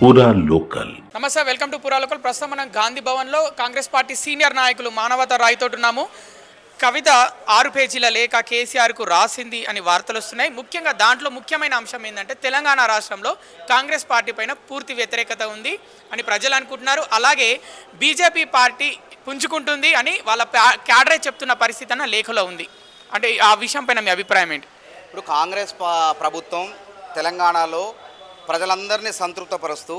పూరా లోకల్. నమస్తే, welcome to పురా లోకల్. ప్రస్తుతం మనం గాంధీ భవన్లో కాంగ్రెస్ పార్టీ సీనియర్ నాయకులు మానవతా రాయ్తోటి ఉన్నాము. కవిత 6 పేజీల లేఖ కేసీఆర్కు రాసింది అని వార్తలు వస్తున్నాయి. ముఖ్యంగా దాంట్లో ముఖ్యమైన అంశం ఏంటంటే తెలంగాణ రాష్ట్రంలో కాంగ్రెస్ పార్టీ పైన పూర్తి వ్యతిరేకత ఉంది అని ప్రజలు అనుకుంటున్నారు. అలాగే బీజేపీ పార్టీ పుంజుకుంటుంది అని వాళ్ళ క్యాడరే చెప్తున్న పరిస్థితి అన్న లేఖలో ఉంది. అంటే ఆ విషయం పైన మీ అభిప్రాయం ఏంటి? ఇప్పుడు కాంగ్రెస్ ప్రభుత్వం తెలంగాణలో ప్రజలందరినీ సంతృప్తపరుస్తూ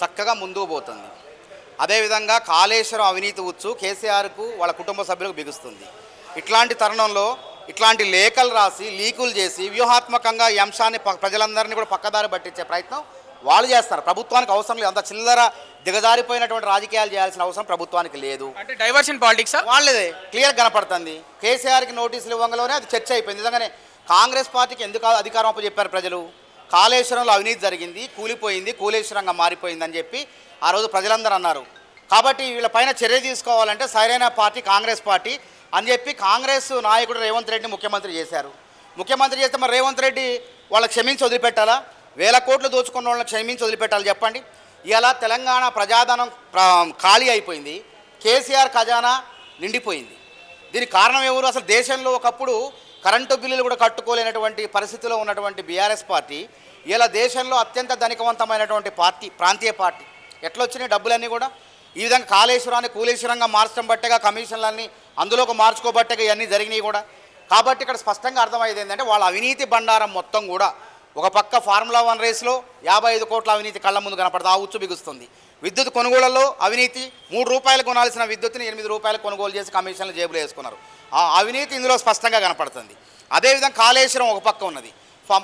చక్కగా ముందుకు పోతుంది. అదేవిధంగా కాళేశ్వరం అవినీతి ఉచ్చు కేసీఆర్కు వాళ్ళ కుటుంబ సభ్యులకు బిగుస్తుంది. ఇట్లాంటి తరుణంలో ఇట్లాంటి లేఖలు రాసి లీకులు చేసి వ్యూహాత్మకంగా ఈ అంశాన్ని ప్రజలందరినీ కూడా పక్కదారి పట్టించే ప్రయత్నం వాళ్ళు చేస్తారు. ప్రభుత్వానికి అవసరం లేదు, అంత చిల్లర దిగజారిపోయినటువంటి రాజకీయాలు చేయాల్సిన అవసరం ప్రభుత్వానికి లేదు. అంటే డైవర్షన్ పాలిటిక్స్ వాళ్ళదే క్లియర్ కనపడుతుంది. కేసీఆర్కి నోటీసులు ఇవ్వగానే అది చర్చ అయిపోయింది. నిజంగానే కాంగ్రెస్ పార్టీకి ఎందుకు అధికారం అప్పచెప్పారు ప్రజలు? కాళేశ్వరంలో అవినీతి జరిగింది, కూలిపోయింది, కూలేశ్వరంగా మారిపోయిందని చెప్పి ఆ రోజు ప్రజలందరూ అన్నారు. కాబట్టి వీళ్ళపైన చర్య తీసుకోవాలంటే సరైన పార్టీ కాంగ్రెస్ పార్టీ అని చెప్పి కాంగ్రెస్ నాయకుడు రేవంత్ రెడ్డిని ముఖ్యమంత్రి చేశారు. ముఖ్యమంత్రి చేస్తే మరి రేవంత్ రెడ్డి వాళ్ళకి క్షమించి వదిలిపెట్టాలా? 1000 కోట్లు దోచుకున్న వాళ్ళని క్షమించి వదిలిపెట్టాలి చెప్పండి. ఇలా తెలంగాణ ప్రజాధనం ఖాళీ అయిపోయింది, కేసీఆర్ ఖజానా నిండిపోయింది. దీనికి కారణం ఎవరు? అసలు దేశంలో ఒకప్పుడు కరెంటు బిల్లులు కూడా కట్టుకోలేనటువంటి పరిస్థితిలో ఉన్నటువంటి బీఆర్ఎస్ పార్టీ ఇలా దేశంలో అత్యంత ధనికవంతమైనటువంటి పార్టీ, ప్రాంతీయ పార్టీ. ఎట్లా వచ్చినాయి డబ్బులన్నీ కూడా? ఈ విధంగా కాళేశ్వరాన్ని కూలేశ్వరంగా మార్చడం బట్టేగా, కమిషన్లన్నీ అందులోకి మార్చుకోబట్టేగా ఇవన్నీ జరిగినాయి కూడా. కాబట్టి ఇక్కడ స్పష్టంగా అర్థమయ్యేది ఏంటంటే వాళ్ళ అవినీతి బండారం మొత్తం కూడా ఒక పక్క ఫార్ములా 1 రేసులో 55 కోట్ల అవినీతి కళ్ళ ముందు కనపడుతుంది, ఆ ఉచ్చు బిగుస్తుంది. విద్యుత్ కొనుగోళ్లలో అవినీతి, 3 రూపాయలు కొనాల్సిన విద్యుత్తుని 8 రూపాయలు కొనుగోలు చేసి కమిషన్లు జేబులో వేసుకున్నారు. ఆ అవినీతి ఇందులో స్పష్టంగా కనపడుతుంది. అదేవిధంగా కాళేశ్వరం ఒక పక్క ఉన్నది.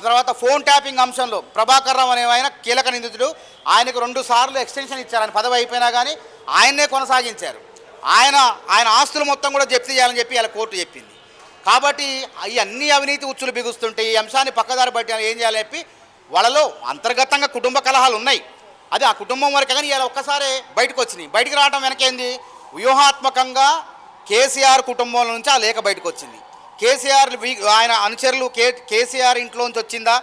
తర్వాత ఫోన్ ట్యాపింగ్ అంశంలో ప్రభాకర్ రావు అనే ఆయన కీలక నిందితుడు. ఆయనకు 2 సార్లు ఎక్స్టెన్షన్ ఇచ్చారు. ఆయన పదవి అయిపోయినా కానీ ఆయన్నే కొనసాగించారు. ఆయన ఆస్తులు మొత్తం కూడా జప్తు చేయాలని చెప్పి ఇలా కోర్టు చెప్పింది. కాబట్టి ఈ అన్ని అవినీతి ఉచ్చులు బిగుస్తుంటే ఈ అంశాన్ని పక్కదారి బట్టి ఏం చేయాలని చెప్పి వాళ్ళలో అంతర్గతంగా కుటుంబ కలహాలు ఉన్నాయి. అది ఆ కుటుంబం వరకే కానీ ఇలా ఒక్కసారి బయటకు వచ్చినాయి. బయటికి రావడం వెనకేంది? వ్యూహాత్మకంగా కేసీఆర్ కుటుంబం నుంచి ఆ లేఖ బయటకు వచ్చింది. కేసీఆర్ ఆయన అనుచరులు కేసీఆర్ ఇంట్లోంచి వచ్చిందా,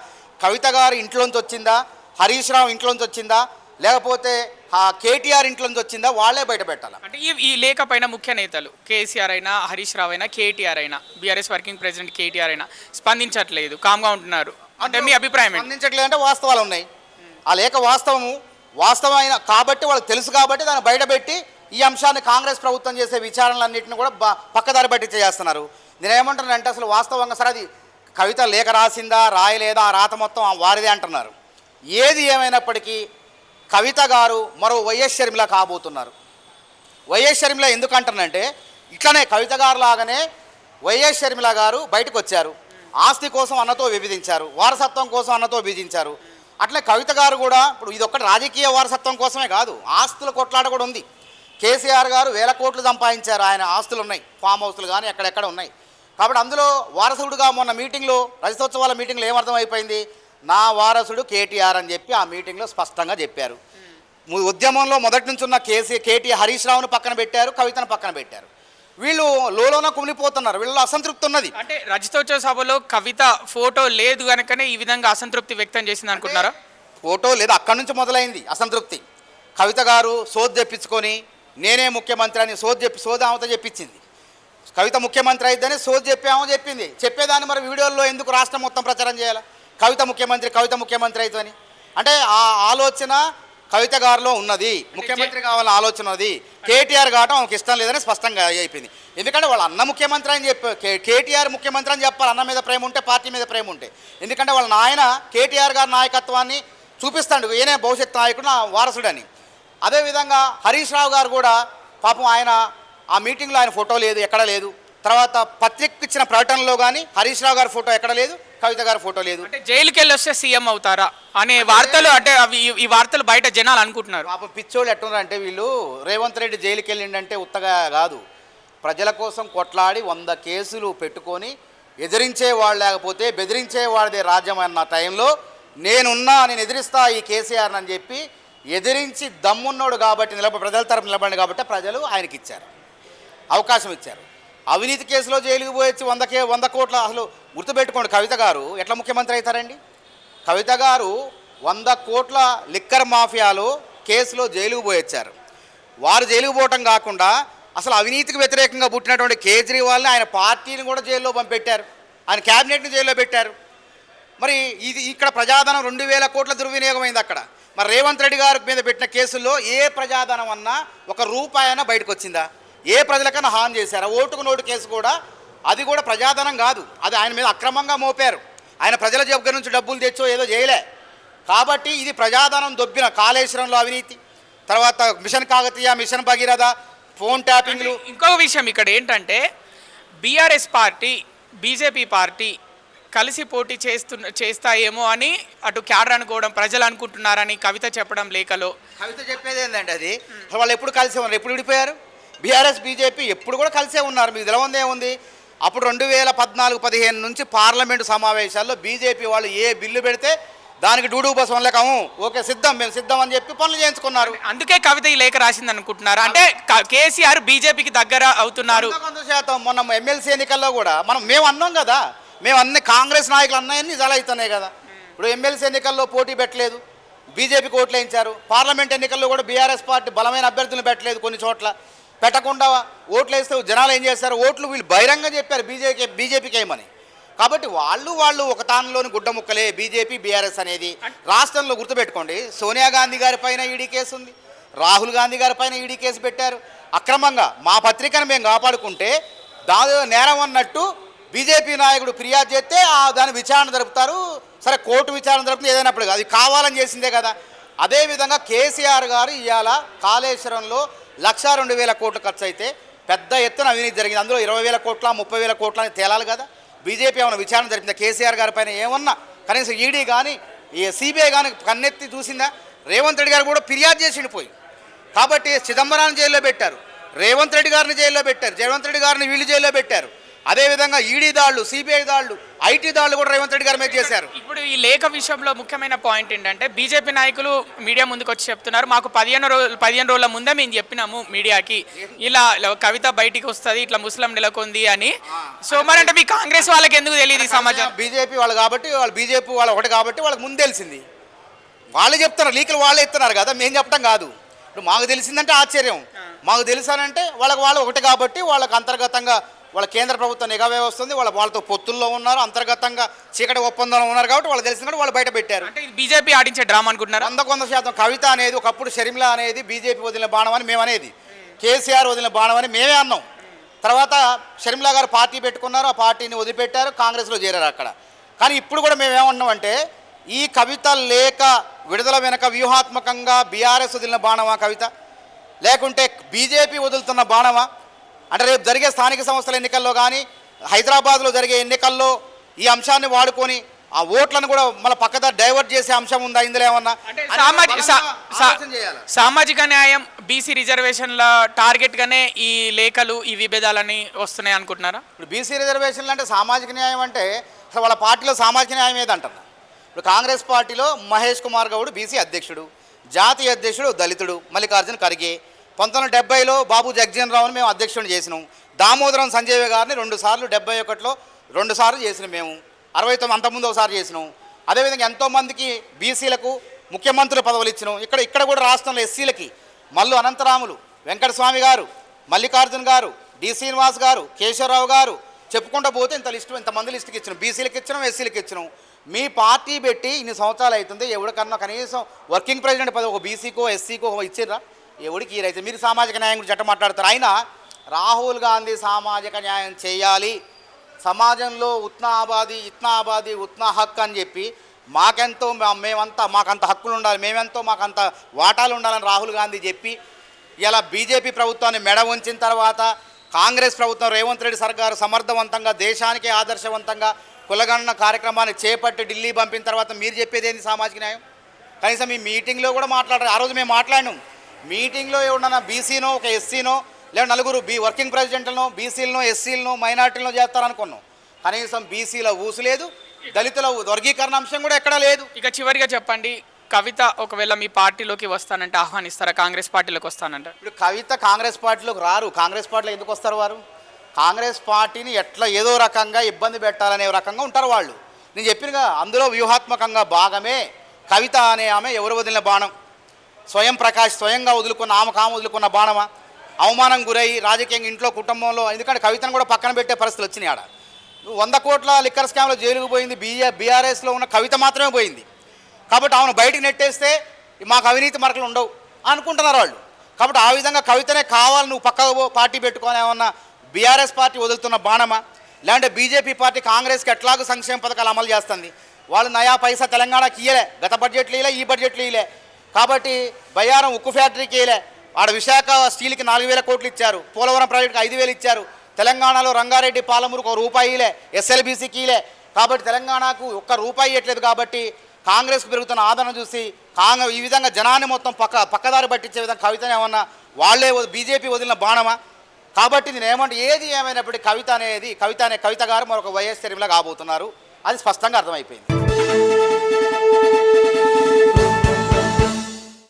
కవిత గారి ఇంట్లోంచి వచ్చిందా, హరీష్ రావు ఇంట్లోంచి వచ్చిందా, లేకపోతే కేటీఆర్ ఇంట్లోంచి వచ్చిందా, వాళ్ళే బయట పెట్టాలి. అంటే ఈ లేఖ పైన ముఖ్య నేతలు కేసీఆర్ అయినా, హరీష్ రావు అయినా, కేటీఆర్ అయినా, బీఆర్ఎస్ వర్కింగ్ ప్రెసిడెంట్ కేటీఆర్ అయినా స్పందించట్లేదు, కామ్గా ఉంటున్నారు. అంటే మీ అభిప్రాయం? స్పందించట్లేదు అంటే వాస్తవాలు ఉన్నాయి. ఆ లేఖ వాస్తవమైన కాబట్టి వాళ్ళకి తెలుసు కాబట్టి దాన్ని బయటపెట్టి ఈ అంశాన్ని కాంగ్రెస్ ప్రభుత్వం చేసే విచారణలన్నింటినీ కూడా పక్కదారి బట్టి చేస్తున్నారు. నేను ఏమంటున్నానంటే అసలు వాస్తవంగా సరే అది కవిత లేఖ రాసిందా రాయలేదా, ఆ రాత మొత్తం వారిదే అంటున్నారు. ఏది ఏమైనప్పటికీ కవిత గారు మరో వైఎస్ షర్మిల కాబోతున్నారు. వైఎస్ షర్మిల ఎందుకు అంటున్నానంటే ఇట్లనే కవిత గారు లాగానే వైఎస్ షర్మిల గారు బయటకు వచ్చారు. ఆస్తి కోసం అన్నతో విభజించారు, వారసత్వం కోసం అన్నతో విభజించారు. అట్లే కవిత గారు కూడా ఇప్పుడు ఇది ఒక్కటి రాజకీయ వారసత్వం కోసమే కాదు, ఆస్తుల కొట్లాట కూడా ఉంది. కేసీఆర్ గారు 1000 కోట్లు సంపాదించారు, ఆయన ఆస్తులు ఉన్నాయి, ఫామ్ హౌస్లు కానీ ఎక్కడెక్కడ ఉన్నాయి. కాబట్టి అందులో వారసుడుగా మొన్న మీటింగ్లో రజతోత్సవాల మీటింగ్లో ఏమర్థమైపోయింది? నా వారసుడు కేటీఆర్ అని చెప్పి ఆ మీటింగ్లో స్పష్టంగా చెప్పారు. ఉద్యమంలో మొదటి నుంచి ఉన్న కేటీఆర్ హరీష్ రావును పక్కన పెట్టారు, కవితను పక్కన పెట్టారు. వీళ్ళు లోన కుమిలిపోతున్నారు, వీళ్ళు అసంతృప్తి ఉన్నది. అంటే రజతోత్సవ సభలో కవిత ఫోటో లేదు కనుకనే ఈ విధంగా అసంతృప్తి వ్యక్తం చేసింది అనుకుంటున్నారా? ఫోటో లేదు, అక్కడి నుంచి మొదలైంది అసంతృప్తి. కవిత గారు సోద్ తెప్పించుకొని నేనే ముఖ్యమంత్రి అని సోద ఆమెతో చెప్పించింది. కవిత ముఖ్యమంత్రి అయితేనే సోద్ చెప్పామో చెప్పింది. చెప్పేదాన్ని మరి వీడియోల్లో ఎందుకు రాష్ట్రం మొత్తం ప్రచారం చేయాలి? కవిత ముఖ్యమంత్రి అవుతుంది అంటే ఆ ఆలోచన కవిత గారిలో ఉన్నది, ముఖ్యమంత్రి కావాలని ఆలోచన ఉన్నది. కేటీఆర్ కావటం ఆమెకు ఇష్టం లేదని స్పష్టంగా అయిపోయింది. ఎందుకంటే వాళ్ళ అన్న ముఖ్యమంత్రి అని చెప్పి కేటీఆర్ ముఖ్యమంత్రి అని చెప్పాలి, అన్న మీద ప్రేమ ఉంటే, పార్టీ మీద ప్రేమ ఉంటే. ఎందుకంటే వాళ్ళ నాయన కేటీఆర్ గారి నాయకత్వాన్ని చూపిస్తాడు, ఈయనే భవిష్యత్ నాయకుడు, నా వారసుడని. అదేవిధంగా హరీష్ రావు గారు కూడా పాపం ఆయన ఆ మీటింగ్లో ఆయన ఫోటో లేదు, ఎక్కడ లేదు. తర్వాత పత్రికకు ఇచ్చిన ప్రకటనలో కానీ హరీష్ రావు గారి ఫోటో ఎక్కడ లేదు, కవిత గారి ఫోటో లేదు. అంటే జైలుకి వెళ్ళి వస్తే సీఎం అవుతారా అనే వార్తలు, అంటే అవి ఈ వార్తలు బయట జనాలు అనుకుంటున్నారు. పాపం పిచ్చోళ్ళు ఎట్టున్నారంటే వీళ్ళు, రేవంత్ రెడ్డి జైలుకి వెళ్ళిండంటే ఉత్తగా కాదు, ప్రజల కోసం కొట్లాడి 100 కేసులు పెట్టుకొని ఎదిరించేవాళ్ళు లేకపోతే బెదిరించేవాడిదే రాజ్యం అన్న టైంలో నేను ఎదిరిస్తా ఈ కేసీఆర్ అని చెప్పి ఎదిరించి దమ్మున్నోడు కాబట్టి ప్రజల తరపు నిలబడి కాబట్టి ప్రజలు ఆయనకి ఇచ్చారు, అవకాశం ఇచ్చారు. అవినీతి కేసులో జైలుకి పోయొచ్చి 100 కోట్ల, అసలు గుర్తుపెట్టుకోండి, కవిత గారు ఎట్లా ముఖ్యమంత్రి అవుతారండి? కవిత గారు 100 కోట్ల లిక్కర్ మాఫియాలో కేసులో జైలుకు పోయొచ్చారు. వారు జైలుకు పోవటం కాకుండా అసలు అవినీతికి వ్యతిరేకంగా పుట్టినటువంటి కేజ్రీవాల్ని ఆయన పార్టీని కూడా జైల్లో పంపెట్టారు, ఆయన క్యాబినెట్ని జైల్లో పెట్టారు. మరి ఇది ఇక్కడ ప్రజాధనం 2000 కోట్ల దుర్వినియోగమైంది అక్కడ. మరి రేవంత్ రెడ్డి గారి మీద పెట్టిన కేసుల్లో ఏ ప్రజాధనం అన్నా ఒక రూపాయి అయినా బయటకు వచ్చిందా? ఏ ప్రజలకన్నా హాని చేశారా? ఓటుకు నోటు కేసు కూడా అది కూడా ప్రజాధనం కాదు, అది ఆయన మీద అక్రమంగా మోపారు. ఆయన ప్రజల జబ్బు నుంచి డబ్బులు తెచ్చో ఏదో చేయలే. కాబట్టి ఇది ప్రజాధనం దొబ్బిన కాళేశ్వరంలో అవినీతి, తర్వాత mission Kakatiya, mission Bhagiratha, phone ట్యాపింగ్లు. ఇంకొక విషయం ఇక్కడ ఏంటంటే బీఆర్ఎస్ పార్టీ బీజేపీ పార్టీ కలిసి పోటీ చేస్తాయేమో అని అటు క్యాడర్ అనుకోవడం, ప్రజలు అనుకుంటున్నారని కవిత చెప్పడం లేఖలో. కవిత చెప్పేది ఏంటంటే అది అసలు వాళ్ళు ఎప్పుడు కలిసే ఉన్నారు, ఎప్పుడు విడిపోయారు? బీఆర్ఎస్ బీజేపీ ఎప్పుడు కూడా కలిసే ఉన్నారు. మీకు తెలవందే ఉంది. అప్పుడు 2014-15 నుంచి పార్లమెంటు సమావేశాల్లో బీజేపీ వాళ్ళు ఏ బిల్లు పెడితే దానికి డూడు బస్ వనలేక ఓకే సిద్ధం, మేము సిద్ధం అని చెప్పి పనులు చేయించుకున్నారు. అందుకే కవిత ఈ లేఖ రాసింది అనుకుంటున్నారు. అంటే కేసీఆర్ బీజేపీకి దగ్గర అవుతున్నారు. 100% మొన్న ఎమ్మెల్సీ ఎన్నికల్లో కూడా మేము అన్నాం కదా, మేము అన్ని కాంగ్రెస్ నాయకులు అన్నాయని నిజాలు అవుతున్నాయి కదా. ఇప్పుడు ఎమ్మెల్సీ ఎన్నికల్లో పోటీ పెట్టలేదు, బీజేపీకి ఓట్లు వేయించారు. పార్లమెంట్ ఎన్నికల్లో కూడా బీఆర్ఎస్ పార్టీ బలమైన అభ్యర్థులను పెట్టలేదు, కొన్ని చోట్ల పెట్టకుండా ఓట్లు వేస్తే జనాలు ఏం చేస్తారు, ఓట్లు వీళ్ళు బహిరంగ చెప్పారు బీజేపీకి ఏమని. కాబట్టి వాళ్ళు ఒక తానులోని గుడ్డ ముక్కలే బీజేపీ బీఆర్ఎస్ అనేది. రాష్ట్రంలో గుర్తుపెట్టుకోండి, సోనియా గాంధీ గారి పైన ఈడీ కేసు ఉంది, రాహుల్ గాంధీ గారి పైన ఈడీ కేసు పెట్టారు అక్రమంగా. మా పత్రికను మేము కాపాడుకుంటే దాని నేరం అన్నట్టు బీజేపీ నాయకుడు ఫిర్యాదు చేస్తే దాని విచారణ జరుపుతారు. సరే కోర్టు విచారణ జరుపుతుంది, ఏదైనప్పుడు అది కావాలని చేసిందే కదా. అదేవిధంగా కేసీఆర్ గారు ఇవాళ కాళేశ్వరంలో 1,02,000 కోట్లు ఖర్చు అయితే పెద్ద ఎత్తున అవినీతి జరిగింది. అందులో 20,000 కోట్ల 30,000 కోట్ల అని తేలాలి కదా. బీజేపీ ఏమైనా విచారణ జరిపిందా? కేసీఆర్ గారి పైన ఏమన్నా కనీసం ఈడీ కానీ సిబిఐ కానీ కన్నెత్తి చూసిందా? రేవంత్ రెడ్డి గారు కూడా ఫిర్యాదు చేసి పోయి. కాబట్టి చిదంబరాన్ని జైల్లో పెట్టారు, రేవంత్ రెడ్డి గారిని జైల్లో పెట్టారు, రేవంత్ రెడ్డి గారిని వీళ్ళు జైల్లో పెట్టారు. అదేవిధంగా ఈడీ దాళ్ళు, సిబిఐ దాళ్ళు, ఐటీ దాళ్ళు కూడా రేవంత్ రెడ్డి గారి మీద చేశారు. ఇప్పుడు ఈ లేఖ విషయంలో ముఖ్యమైన పాయింట్ ఏంటంటే బీజేపీ నాయకులు మీడియా ముందుకు వచ్చి చెప్తున్నారు, మాకు 15 రోజుల ముందే మేము చెప్పినాము మీడియాకి ఇలా కవిత బయటికి వస్తుంది, ఇట్లా ముస్లిం నెలకొంది అని. సో మరి అంటే మీ కాంగ్రెస్ వాళ్ళకి ఎందుకు తెలియదు ఈ సమాచారం? బీజేపీ వాళ్ళు కాబట్టి, వాళ్ళు బీజేపీ వాళ్ళు ఒకటి కాబట్టి వాళ్ళకి ముందు తెలిసింది. వాళ్ళే చెప్తున్నారు, లీకులు వాళ్ళే ఇస్తున్నారు కదా, మేము చెప్పడం కాదు. ఇప్పుడు మాకు తెలిసిందంటే ఆశ్చర్యం, మాకు తెలుసానంటే వాళ్ళు ఒకటి కాబట్టి వాళ్ళకి అంతర్గతంగా వాళ్ళ కేంద్ర ప్రభుత్వం నిఘా వ్యవస్థ ఉంది, వాళ్ళతో పొత్తుల్లో ఉన్నారు, అంతర్గతంగా చీకటి ఒప్పందంలో ఉన్నారు కాబట్టి వాళ్ళు తెలిసింది కాబట్టి వాళ్ళు బయట పెట్టారు. అంటే బీజేపీ ఆడించే డ్రామా అనుకుంటున్నారు. 100% కవిత అనేది ఒకప్పుడు షర్మిల అనేది బీజేపీ వదిలిన బాణం అని మేము అనేది, కేసీఆర్ వదిలిన బాణం అని మేమే అన్నాం. తర్వాత షర్మిల గారు పార్టీ పెట్టుకున్నారు, ఆ పార్టీని వదిలిపెట్టారు, కాంగ్రెస్లో చేరారు అక్కడ. కానీ ఇప్పుడు కూడా మేమేమన్నామంటే ఈ కవిత లేఖ విడుదల వెనక వ్యూహాత్మకంగా బీఆర్ఎస్ వదిలిన బాణమా కవిత, లేకుంటే బీజేపీ వదులుతున్న బాణమా? అంటే రేపు జరిగే స్థానిక సంస్థల ఎన్నికల్లో కానీ హైదరాబాద్లో జరిగే ఎన్నికల్లో ఈ అంశాన్ని వాడుకొని ఆ ఓట్లను కూడా మళ్ళీ పక్కద డైవర్ట్ చేసే అంశం ఉందా ఇందులో ఏమన్నా? సామాజిక న్యాయం, బీసీ రిజర్వేషన్ల టార్గెట్గానే ఈ లేఖలు, ఈ విభేదాలని వస్తున్నాయి అనుకుంటున్నారా? ఇప్పుడు బీసీ రిజర్వేషన్లు అంటే సామాజిక న్యాయం అంటే అసలు వాళ్ళ పార్టీలో సామాజిక న్యాయం ఏదంటారు? ఇప్పుడు కాంగ్రెస్ పార్టీలో మహేష్ కుమార్ గౌడ్ బీసీ అధ్యక్షుడు, జాతీయ అధ్యక్షుడు దళితుడు మల్లికార్జున ఖర్గే. 1970లో బాబు జగ్జీవన్ రావుని మేము అధ్యక్షుడిని చేసినాం. దామోదరం సంజయ్ గారిని 2 సార్లు 71లో 2 సార్లు చేసినాం మేము. 69 అంతకుముందు ఒకసారి చేసినాం. అదేవిధంగా ఎంతోమందికి బీసీలకు ముఖ్యమంత్రుల పదవులు ఇచ్చినాం. ఇక్కడ కూడా రాష్ట్రంలో ఎస్సీలకి మల్లు అనంతరాములు, వెంకటస్వామి గారు, మల్లికార్జున్ గారు, డి శ్రీనివాస్ గారు, కేశవరావు గారు, చెప్పుకుంటూ పోతే ఇంతమంది లిస్టుకి ఇచ్చినాం. బీసీలకు ఇచ్చినాం, ఎస్సీలకు ఇచ్చినాం. మీ పార్టీ పెట్టి ఇన్ని సంవత్సరాలు అవుతుంది, ఎవరికన్నా కనీసం వర్కింగ్ ప్రెసిడెంట్ పదవి ఒక బీసీకో ఎస్సీకో ఇచ్చిర్రా? ఎవరికి రైతే మీరు సామాజిక న్యాయం గురించి చట్టం మాట్లాడతారు. అయినా రాహుల్ గాంధీ సామాజిక న్యాయం చేయాలి, సమాజంలో ఉత్నా ఆబాది ఇత్నా ఆబాది ఉత్నా హక్ అని చెప్పి మాకంత హక్కులు ఉండాలి, మేమెంతో మాకంత వాటాలు ఉండాలని రాహుల్ గాంధీ చెప్పి ఇలా బీజేపీ ప్రభుత్వాన్ని మెడ ఉంచిన తర్వాత కాంగ్రెస్ ప్రభుత్వం రేవంత్ రెడ్డి సర్కారు సమర్థవంతంగా దేశానికి ఆదర్శవంతంగా కులగణన కార్యక్రమాన్ని చేపట్టి ఢిల్లీ పంపిన తర్వాత మీరు చెప్పేది ఏంది సామాజిక న్యాయం? కనీసం మీ మీటింగ్లో కూడా మాట్లాడారు. ఆ రోజు మేము మాట్లాడినాం, మీటింగ్లో ఎవడన్నా బీసీనో ఒక ఎస్సీనో లేదా నలుగురు వర్కింగ్ ప్రెసిడెంట్లను బీసీలను ఎస్సీలను మైనార్టీలను చేస్తారనుకున్నాం. కనీసం బీసీల ఊసు లేదు, దళితుల వర్గీకరణ అంశం కూడా ఎక్కడా లేదు. ఇక చివరిగా చెప్పండి, కవిత ఒకవేళ మీ పార్టీలోకి వస్తానంటే ఆహ్వానిస్తారా? కాంగ్రెస్ పార్టీలోకి వస్తానంటే? ఇప్పుడు కవిత కాంగ్రెస్ పార్టీలోకి రారు. కాంగ్రెస్ పార్టీలో ఎందుకు వస్తారు వారు? కాంగ్రెస్ పార్టీని ఎట్లా ఏదో రకంగా ఇబ్బంది పెట్టాలనే రకంగా ఉంటారు వాళ్ళు. నేను చెప్పినగా అందులో వ్యూహాత్మకంగా భాగమే కవిత అనే ఆమె ఎవరు వదిలిన బాణం? స్వయం ప్రకాష్ స్వయంగా వదులుకున్న ఆమె వదులుకున్న బాణమా? అవమానం గురై రాజకీయంగా ఇంట్లో కుటుంబంలో, ఎందుకంటే కవితను కూడా పక్కన పెట్టే పరిస్థితులు వచ్చినాయి. ఆడ 100 కోట్ల లిక్కర్ స్కామ్లో జైలుకు పోయింది బీఆర్ఎస్లో ఉన్న కవిత మాత్రమే పోయింది. కాబట్టి ఆమెను బయటికి నెట్టేస్తే మాకు అవినీతి మరకలు ఉండవు అనుకుంటున్నారు వాళ్ళు. కాబట్టి ఆ విధంగా కవితనే కావాలి నువ్వు పక్కకు పార్టీ పెట్టుకొని ఏమన్నా బీఆర్ఎస్ పార్టీ వదులుతున్న బాణమా? లేదంటే బీజేపీ పార్టీ కాంగ్రెస్కి ఎట్లాగో సంక్షేమ పథకాలు అమలు చేస్తుంది, వాళ్ళు నయా పైసా తెలంగాణకి ఇయ్యలే, గత బడ్జెట్లు ఇయ్యలే, ఈ బడ్జెట్లు ఇయ్యలే. కాబట్టి బయ్యారం ఉక్కు ఫ్యాక్టరీకి ఇయ్యలే, ఆడ విశాఖ స్టీల్కి 4,000 కోట్లు ఇచ్చారు, పోలవరం ప్రాజెక్టుకి 5,000 ఇచ్చారు, తెలంగాణలో రంగారెడ్డి పాలమూరుకు ₹1 ఎస్ఎల్బీసీకి ఇయ్యలే. కాబట్టి తెలంగాణకు ₹1 ఇవ్వట్లేదు. కాబట్టి కాంగ్రెస్కు పెరుగుతున్న ఆదరణ చూసి ఈ విధంగా జనాన్ని మొత్తం పక్కదారి పట్టించే విధంగా కవితను ఏమన్నా వాళ్ళే బీజేపీ వదిలిన బాణమా? కాబట్టి నేను ఏది ఏమైనప్పటికీ కవిత అనే కవిత గారు మరొక వైఎస్ షర్మిల కాబోతున్నారు, అది స్పష్టంగా అర్థమైపోయింది.